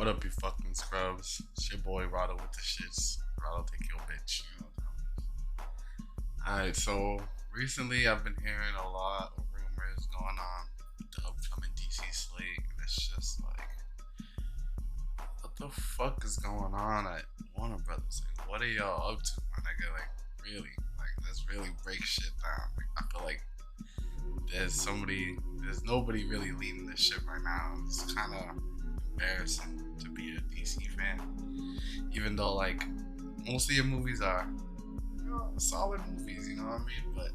What up, you fucking scrubs? It's your boy Rodo with the shits. Rodo, take your bitch. You know what I'm Alright, so recently I've been hearing a lot of rumors going on with the upcoming DC Slate, and it's just like, what the fuck is going on at Warner Brothers? Like, what are y'all up to, my nigga? Like, really? Like, let's really break shit down. Like, I feel like there's nobody really leading this shit right now. It's kind of embarrassing to be a DC fan, even though like most of your movies are, solid movies, you know what I mean? But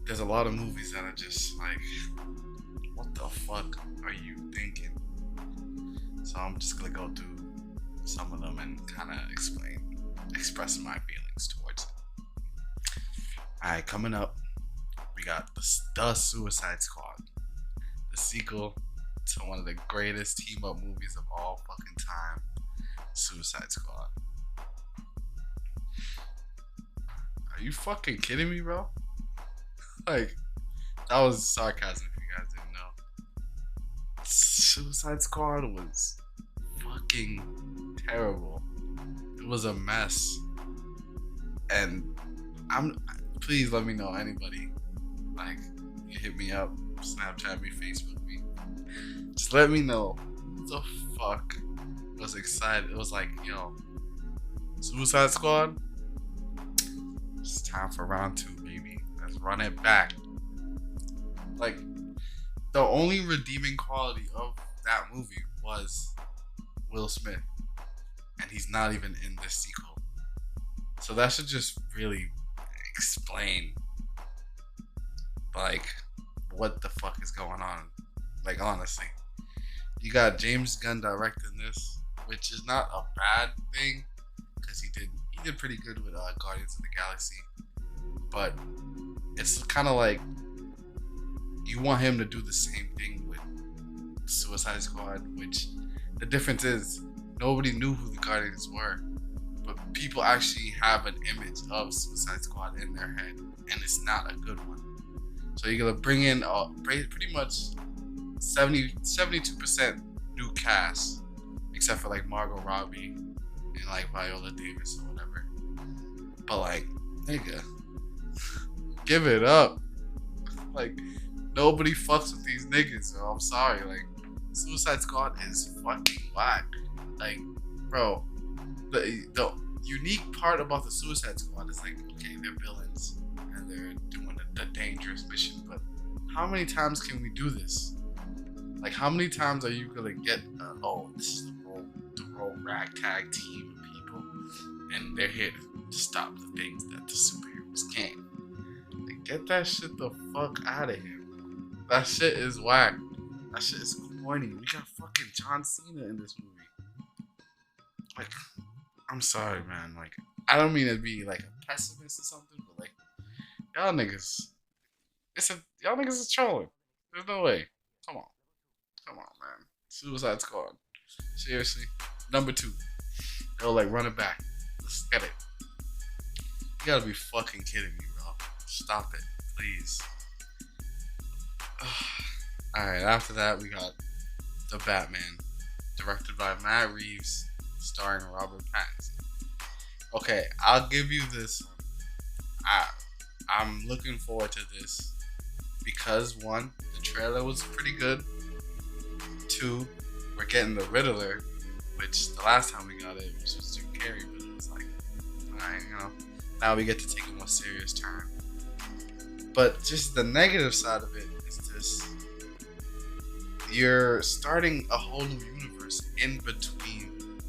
there's a lot of movies that are just like, what the fuck are you thinking? So I'm just gonna go through some of them and kind of express my feelings towards it. Alright, coming up, we got the Suicide Squad, the sequel to one of the greatest team up movies of all fucking time, Suicide Squad. Are you fucking kidding me, bro? Like, that was sarcasm if you guys didn't know. Suicide Squad was fucking terrible. It was a mess. And please let me know, anybody, like, you hit me up, Snapchat me, Facebook me. Just let me know who the fuck was excited. It was like, yo, Suicide Squad, it's time for round 2, baby. Let's run it back. Like, the only redeeming quality of that movie was Will Smith, and he's not even in this sequel. So that should just really explain, like, what the fuck is going on. Like, honestly, you got James Gunn directing this, which is not a bad thing, because he did pretty good with Guardians of the Galaxy. But it's kind of like you want him to do the same thing with Suicide Squad, which the difference is nobody knew who the Guardians were, but people actually have an image of Suicide Squad in their head, and it's not a good one. So you're gonna bring in pretty much 72% new cast, except for like Margot Robbie and like Viola Davis or whatever. But like, nigga, give it up. Like, nobody fucks with these niggas, so I'm sorry. Like, Suicide Squad is fucking whack. Like, bro, the unique part about the Suicide Squad is like, okay, they're villains and they're doing a dangerous mission, but how many times can we do this? Like, how many times are you gonna get, this is the whole ragtag team of people, and they're here to stop the things that the superheroes can't. Like, get that shit the fuck out of here. That shit is whack. That shit is corny. We got fucking John Cena in this movie. Like, I'm sorry, man. Like, I don't mean to be like a pessimist or something, but like, y'all niggas is trolling. There's no way. Come on, man. Suicide Squad. Seriously. Number 2. They'll like run it back. Let's get it. You gotta be fucking kidding me, bro. Stop it, please. Alright, after that we got The Batman, directed by Matt Reeves, starring Robert Pattinson. Okay, I'll give you this one. I'm looking forward to this because 1, the trailer was pretty good. 2, we're getting the Riddler, which the last time we got it was just Jim Carrey, but it was like, alright, now we get to take a more serious turn. But just the negative side of it is this: you're starting a whole new universe in between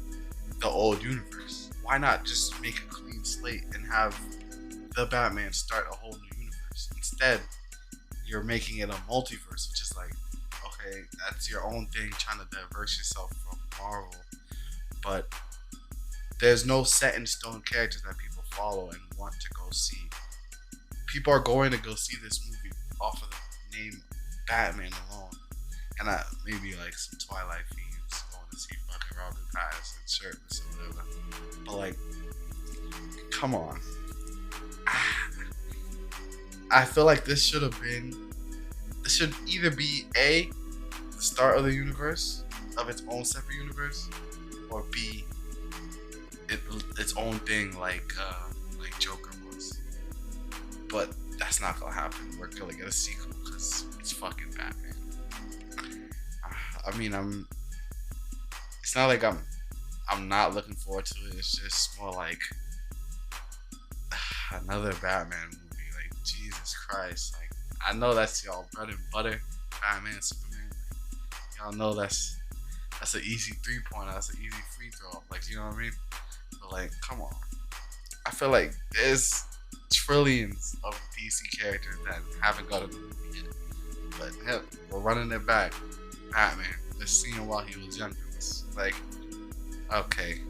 the old universe. Why not just make a clean slate and have the Batman start a whole new universe? Instead, you're making it a multiverse, which is like, okay, that's your own thing, trying to diverse yourself from Marvel, but there's no set in stone characters that people follow and want to go see. People are going to go see this movie off of the name Batman alone, and maybe like some Twilight fiends going to see fucking Robert Pattinson shirtless or whatever. But like, come on. I feel like this should either be the start of the universe, of its own separate universe, or B, its own thing like Joker was. But that's not gonna happen. We're gonna get a sequel because it's fucking Batman. I mean, it's not like I'm not looking forward to it. It's just more like another Batman movie. Like, Jesus Christ. Like, I know that's y'all bread and butter, Batman, Superman. Like, y'all know that's an easy 3-pointer. That's an easy free throw. Like, you know what I mean? But like, come on. I feel like there's trillions of DC characters that haven't got a movie yet. But hell, we're running it back. Batman. Let's see him while he was younger. It's like, okay.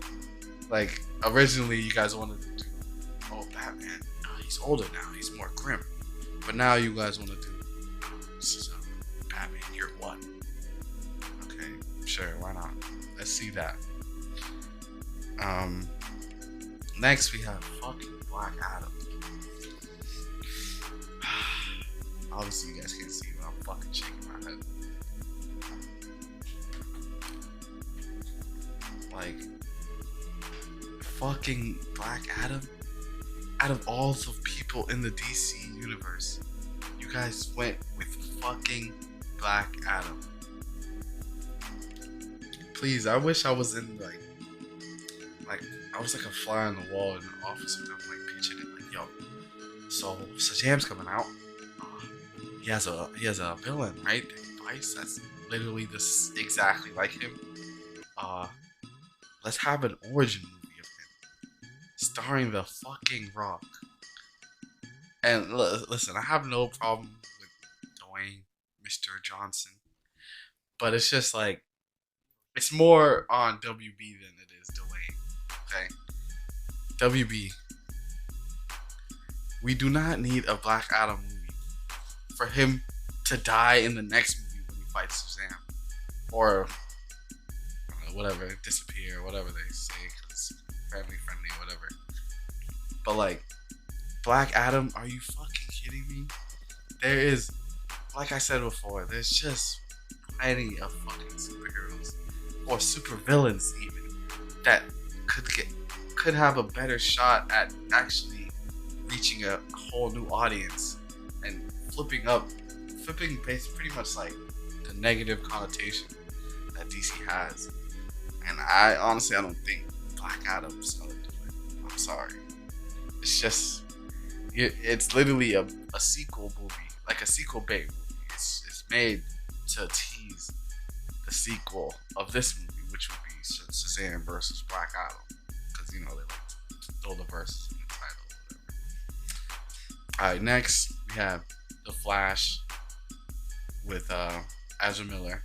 Like, originally you guys wanted to do, oh, Batman, he's older now. He's more grim. But now you guys want to do, Batman Year One. Okay, sure, why not? Let's see that. Next we have fucking Black Adam. Obviously you guys can't see, but I'm fucking shaking my head. Like, fucking Black Adam. Out of all the people in the DC universe, you guys went with fucking Black Adam. Please, I wish I was in like I was like a fly on the wall in the office with them, like pitching it, like, yo, so Shazam's coming out. He has a villain, right? Vice. That's literally this exactly like him. Let's have an origin movie of him, starring the fucking Rock. And listen, I have no problem with Dwayne, Mr. Johnson, but it's just like, it's more on WB than it is Dwayne. Okay, WB. We do not need a Black Adam movie for him to die in the next movie when he fights Shazam, or whatever, disappear, whatever they say, because family friendly or whatever. But like, Black Adam, are you fucking kidding me? There is, like I said before, there's just plenty of fucking superheroes or supervillains even that could have a better shot at actually reaching a whole new audience and flipping pretty much like the negative connotation that DC has. And I honestly, I don't think Black Adam's gonna do it. I'm sorry. It's just, it's literally a sequel movie, like a sequel bait movie. It's made to tease the sequel of this movie, which would be Shazam versus Black Adam, because, you know, they like to throw the verses in the title or whatever. Alright, next we have The Flash with Ezra Miller.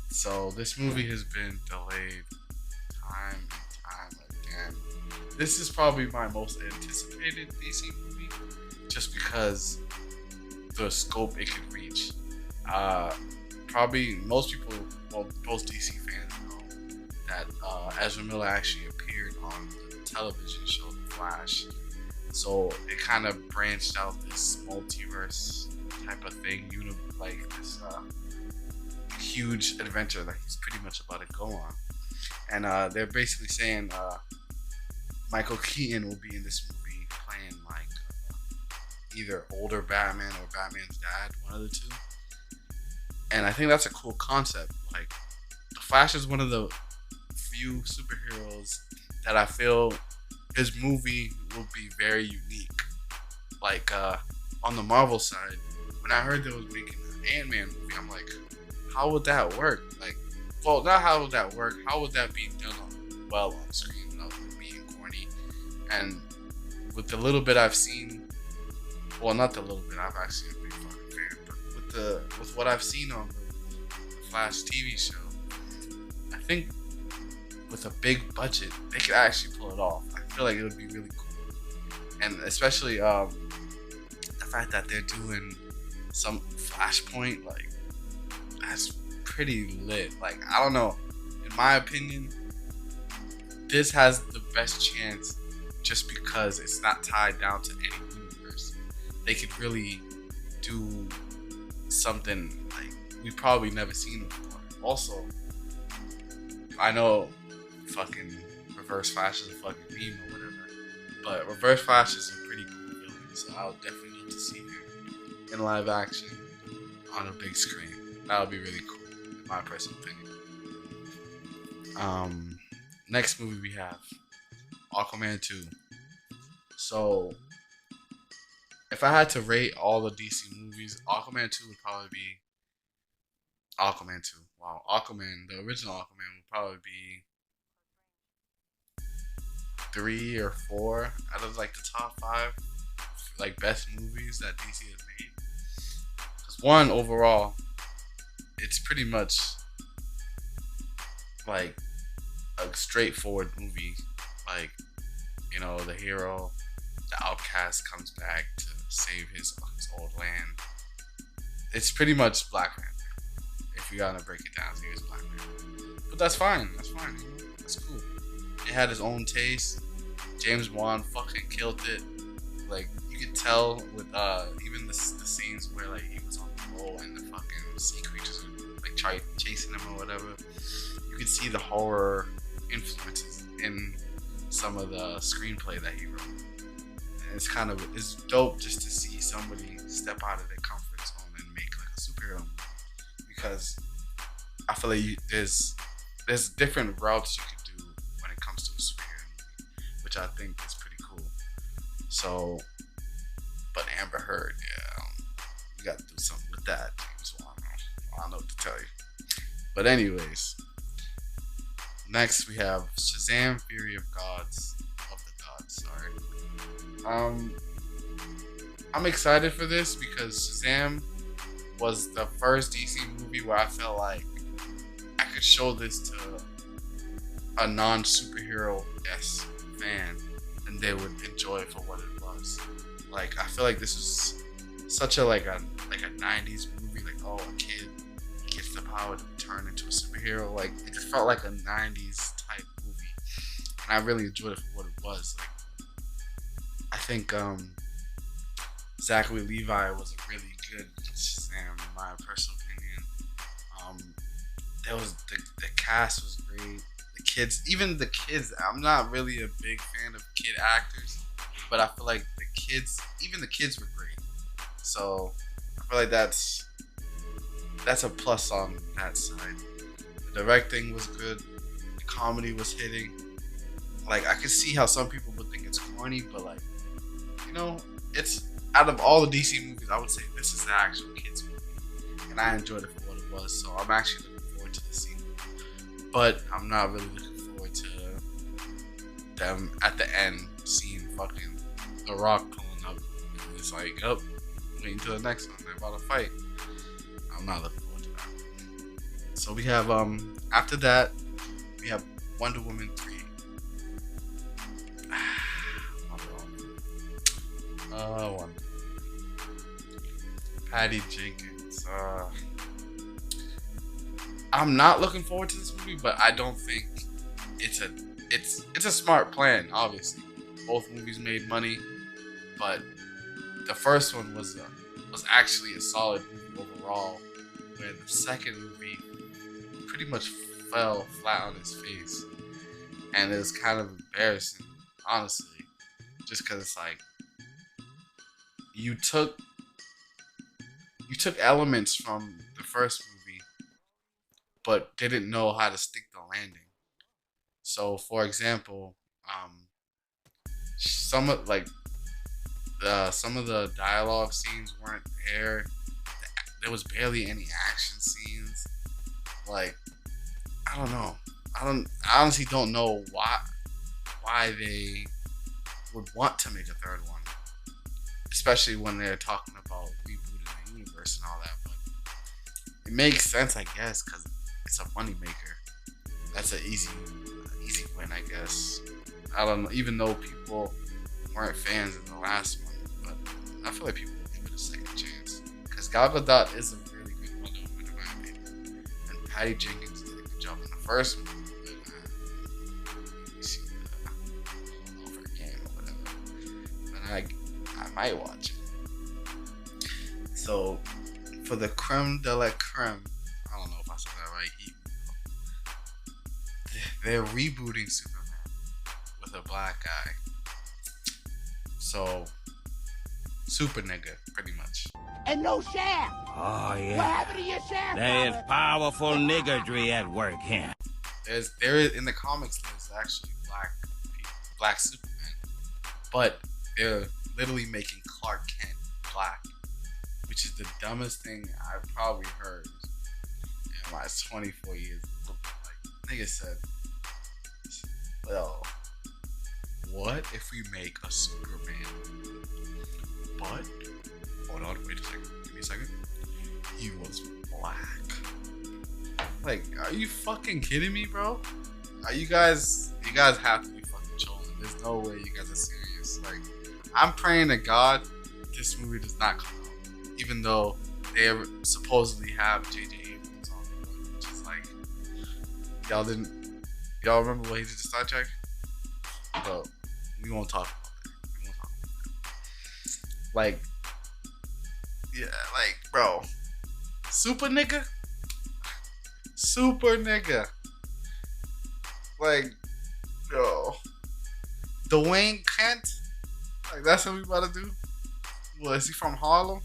So this movie has been delayed time and time again. This is probably my most anticipated DC movie, just because the scope it could reach. Probably most people, well, most DC fans know that Ezra Miller actually appeared on the television show The Flash. So it kind of branched out this multiverse type of thing, like this huge adventure that he's pretty much about to go on. And they're basically saying Michael Keaton will be in this movie playing like either older Batman or Batman's dad, one of the two. And I think that's a cool concept. Like, The Flash is one of the few superheroes that I feel his movie will be very unique. Like, on the Marvel side, when I heard they was making an Ant-Man movie, I'm like, how would that work? Like, well, not how would that work, how would that be done on screen without being corny? And with the little bit I've seen, well, not the little bit, I've actually been a big fucking fan, but with what I've seen on the Flash TV show, I think with a big budget, they could actually pull it off. I feel like it would be really cool. And especially the fact that they're doing some Flashpoint, like, that's pretty lit. Like, I don't know, in my opinion, this has the best chance just because it's not tied down to any universe. They could really do something like we've probably never seen before, Also, I know fucking Reverse Flash is a fucking meme or whatever, but Reverse Flash is a pretty cool villain, so I would definitely love to see him in live action on a big screen. That would be really cool, in my personal opinion. Next movie we have Aquaman 2. So, if I had to rate all the DC movies, Aquaman 2 would probably be Aquaman 2. Wow, Aquaman, the original Aquaman would probably be 3 or 4 out of like the top 5 like best movies that DC has made. Because one, overall, it's pretty much like a straightforward movie. Like, you know, the hero, the outcast comes back to save his old land. It's pretty much Black Panther. If you gotta break it down, here's Black Panther. But that's fine. That's fine. That's cool. It had his own taste. James Wan fucking killed it. Like, you could tell with even the scenes where like he was on the roll and the fucking sea creatures were like chasing him or whatever. You could see the horror influences in some of the screenplay that he wrote. And it's dope just to see somebody step out of their comfort zone and make like a superhero movie. Because I feel like there's different routes you could do when it comes to a superhero movie, which I think is pretty cool. So, but Amber Heard, yeah, you got to do something with that, James Wan. I don't know what to tell you. But anyways, next we have Shazam: Fury of the Gods. Sorry. I'm excited for this because Shazam was the first DC movie where I felt like I could show this to a non-superhero fan and they would enjoy it for what it was. Like, I feel like this is such a 90s movie. Like, oh, a kid gets the power to turn into a superhero. Like, it just felt like a 90s type movie, and I really enjoyed it for what it was. Like, I think Zachary Levi was a really good Shazam, in my personal opinion. There was the cast was great. Even the kids. I'm not really a big fan of kid actors, but I feel like even the kids were great. So I feel like that's a plus on that side. The directing was good. The comedy was hitting. Like, I could see how some people would think it's corny, but like, you know, it's out of all the DC movies, I would say this is the actual kids movie, and I enjoyed it for what it was. So I'm actually looking forward to the sequel, but I'm not really looking forward to them at the end seeing fucking The Rock pulling up. And it's like, oh, wait until the next one. They're about to fight. I'm not looking forward to that. So we have after that we have Wonder Woman 3. Patty Jenkins. I'm not looking forward to this movie, but I don't think it's a smart plan. Obviously, both movies made money, but the first one was actually a solid movie overall, where the second movie pretty much fell flat on its face, and it was kind of embarrassing, honestly, just because it's like you took elements from the first movie, but didn't know how to stick the landing. So, for example, some of the dialogue scenes weren't there. There was barely any action scenes. Like, I don't know. I honestly don't know why they would want to make a third one, especially when they're talking about rebooting the universe and all that. But it makes sense, I guess, because it's a moneymaker. That's an easy win, I guess. I don't know, even though people weren't fans of the last one, but I feel like people will give it a second chance, because Gal Gadot is a really good Wonder Woman in my opinion, and Patty Jenkins did a good job in the first one. You see the over again or whatever, but I might watch it. So for the creme de la creme, I don't know if I said that right. They're rebooting Superman with a black guy. So, super nigga, pretty much. And no shaft. Oh, yeah. What happened to your shaft? There's powerful niggardry at work here. There is in the comics. There's actually black Superman, but they're literally making Clark Kent black, which is the dumbest thing I've probably heard in my 24 years. Like nigga said, well, what if we make a Superman? But hold on, wait a second. Give me a second. He was black. Like, are you fucking kidding me, bro? Are you guys have to be fucking trolling. There's no way you guys are serious. Like, I'm praying to God this movie does not come out. Even though they supposedly have J.J. Abrams on it, which is like, y'all remember what he did to Star Trek? But we won't talk about that. Like, yeah, like, bro. Super nigga? Like, yo. Dwayne Kent? Like, that's what we about to do? What, is he from Harlem?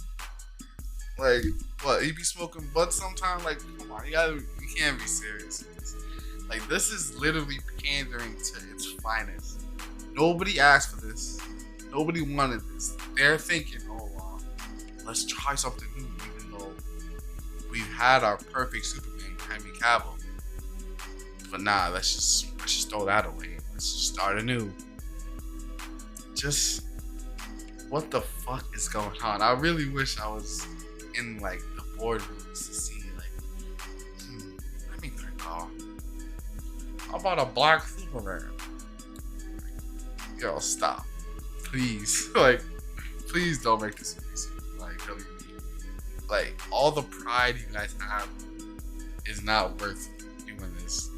Like, what, he be smoking bud sometime? Like, come on, you can't be serious. Like, this is literally pandering to its finest. Nobody asked for this. Nobody wanted this. They're thinking, oh, let's try something new, even though we've had our perfect Superman, Henry Cavill. But nah, let's just throw that away. Let's just start anew. Just what the fuck is going on? I really wish I was in like the boardrooms to see like, let me think. How about a black Superman? Yo, stop, please. Like, please don't make this movie like really. Like, all the pride you guys have is not worth doing this.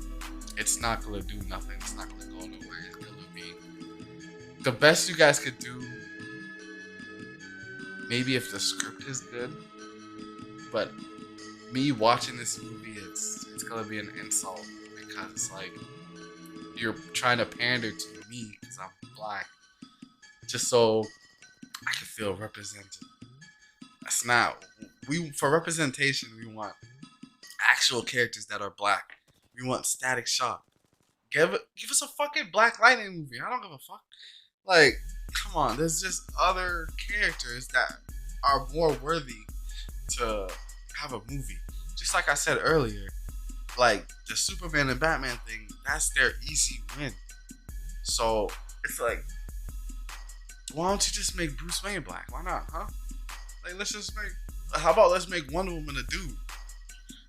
It's not gonna do nothing. It's not gonna go nowhere. It's gonna be the best you guys could do. Maybe if the script is good, but me watching this movie, it's gonna be an insult because like you're trying to pander to me because I'm black, just so I can feel represented. That's not. For representation, we want actual characters that are black. We want Static Shock. Give us a fucking Black Lightning movie. I don't give a fuck. Like, come on. There's just other characters that are more worthy to have a movie. Just like I said earlier, like the Superman and Batman thing, that's their easy win. So it's like, why don't you just make Bruce Wayne black? Why not, huh? Like, let's make Wonder Woman a dude.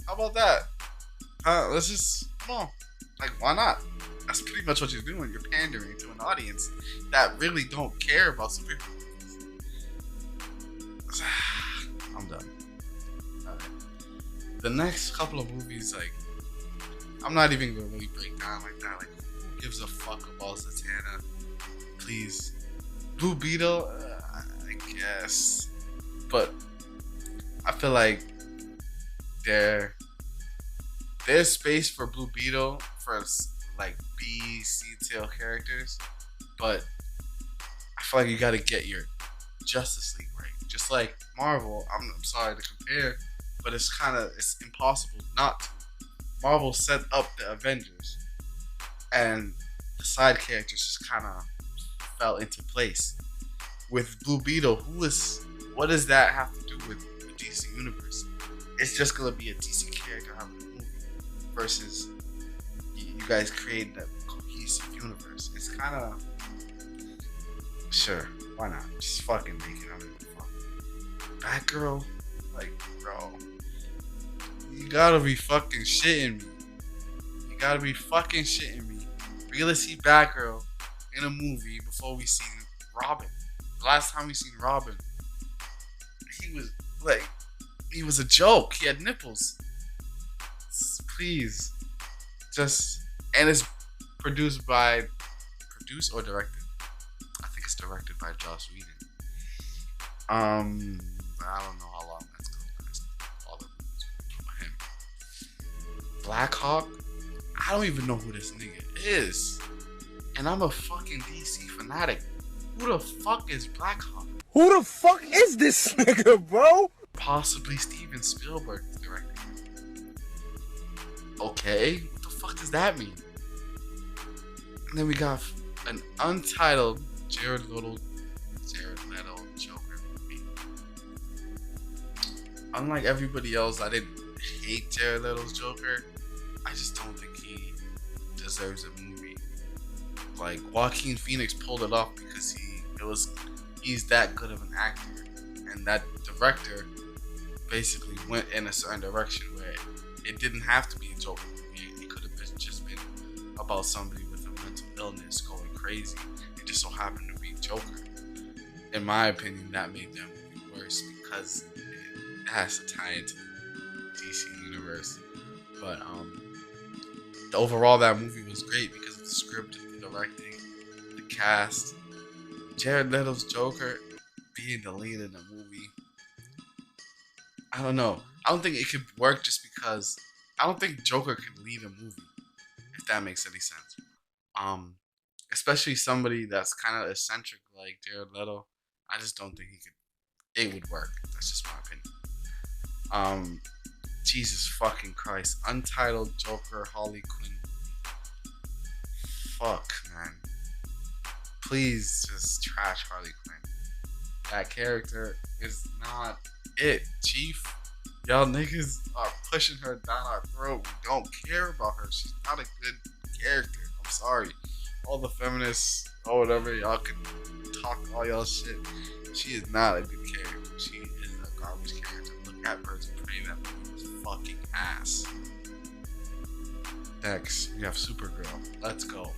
How about that? Come on. Like, why not? That's pretty much what you're doing. You're pandering to an audience that really don't care about superheroes. I'm done. Alright. The next couple of movies, like, I'm not even gonna really break down like that. Like, who gives a fuck about Zatanna? Please. Blue Beetle, I guess. But I feel like there's space for Blue Beetle for like B, C tail characters, but I feel like you gotta get your Justice League right. Just like Marvel, I'm sorry to compare, but it's impossible not to. Marvel set up the Avengers, and the side characters just kind of fell into place. With Blue Beetle, what does that have to do with the DC universe? It's just gonna be a DC character having a movie versus you guys creating a cohesive universe. It's kind of sure, why not? Just fucking make it. I don't give a fuck. Batgirl, like, bro, you gotta be fucking shitting me. You gotta be fucking shitting me. We gotta see Batgirl in a movie before we see Robin. The last time we seen Robin, he was a joke. He had nipples. Please, and it's produced or directed. I think it's directed by Joss Whedon. I don't know how long that's gonna last. All the movies by him. Black Hawk. I don't even know who this nigga is, and I'm a fucking DC fanatic. Who the fuck is Black Hawk? Who the fuck is this nigga, bro? Possibly Steven Spielberg is directing. Okay, what the fuck does that mean? And then we got an untitled Jared Leto Joker movie. Unlike everybody else, I didn't hate Jared Leto's Joker. I just don't think he deserves a movie. Like, Joaquin Phoenix pulled it off because he's that good of an actor, and that director basically went in a certain direction where it didn't have to be a Joker movie. It could have just been about somebody with a mental illness going crazy. It just so happened to be Joker. In my opinion, that made that movie worse because it has to tie into the DC universe. But overall, that movie was great because of the script, the directing, the cast. Jared Leto's Joker being the lead in the movie. I don't know. I don't think it could work just because I don't think Joker can lead a movie, if that makes any sense. Especially somebody that's kind of eccentric like Jared Leto. I just don't think it would work. That's just my opinion. Jesus fucking Christ. Untitled Joker Harley Quinn movie. Fuck, man. Please just trash Harley Quinn. That character is not it, Chief. Y'all niggas are pushing her down our throat. We don't care about her. She's not a good character. I'm sorry. All the feminists or whatever, y'all can talk all y'all shit. She is not a good character. She is a garbage character. Look at Birds of Prey. That movie was fucking ass. Next, we have Supergirl. Let's go.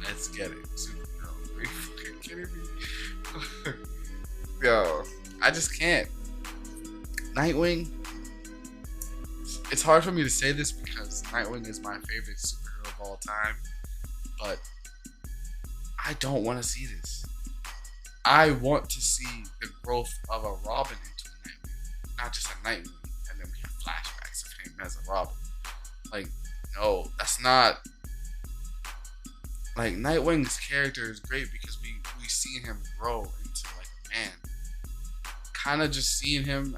Let's get it. Supergirl. Are you fucking kidding me? Yo, I just can't. Nightwing. It's hard for me to say this because Nightwing is my favorite superhero of all time, but I don't want to see this. I want to see the growth of a Robin into a Nightwing, not just a Nightwing, and then we have flashbacks of him as a Robin. Like, no, that's not. Like, Nightwing's character is great because we seen him grow into like a man. Kind of just seeing him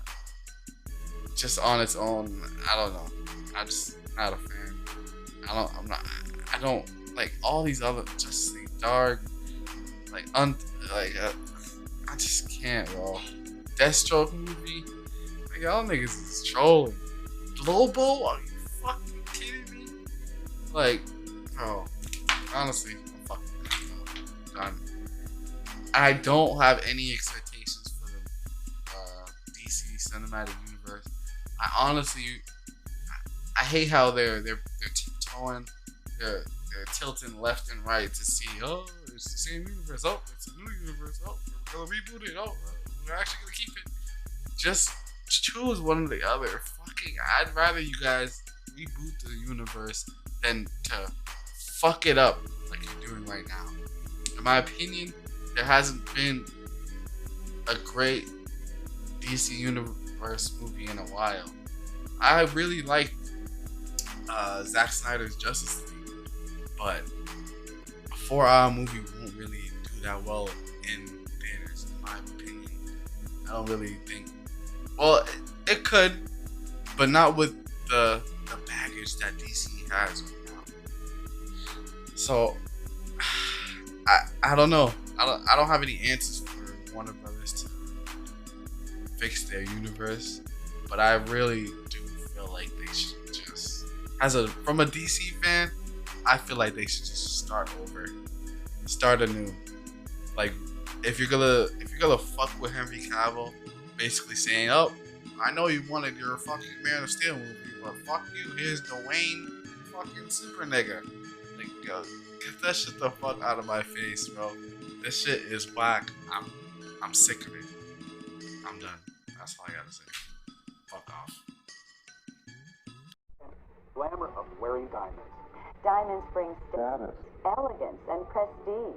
just on its own, I don't know. I'm just not a fan. I don't like all these other Justice League Dark, I just can't, bro. Deathstroke movie, like y'all niggas is trolling. Lobo, are you fucking kidding me? Like, bro, honestly, I'm fucking done. I don't have any expectations for the DC cinematic universe. I honestly, I hate how they're tiptoeing, they're tilting left and right to see, oh, it's the same universe, oh, it's a new universe, oh, we're gonna reboot it, oh, we're actually gonna keep it. Just choose one or the other. Fucking, I'd rather you guys reboot the universe than to fuck it up like you're doing right now. In my opinion, there hasn't been a great DC Universe movie in a while. I really liked Zack Snyder's Justice League, but a 4-hour movie won't really do that well in theaters, in my opinion. I don't really think. Well, it could, but not with the baggage that DC has right now. So I don't know. I don't have any answers for Warner Brothers to fix their universe, but I really do feel like they should just, from a DC fan, I feel like they should just start over, start anew. Like, if you're gonna fuck with Henry Cavill, basically saying, oh, I know you wanted your fucking Man of Steel movie, but fuck you, here's Dwayne fucking super nigga. Like, yo, get that shit the fuck out of my face, bro. This shit is whack. I'm sick of it. I'm done. That's all I gotta say. Fuck off. Glamour of wearing diamonds. Diamonds bring Status. elegance and prestige.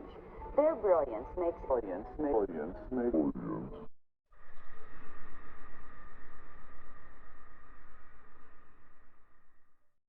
Their brilliance makes Brilliance.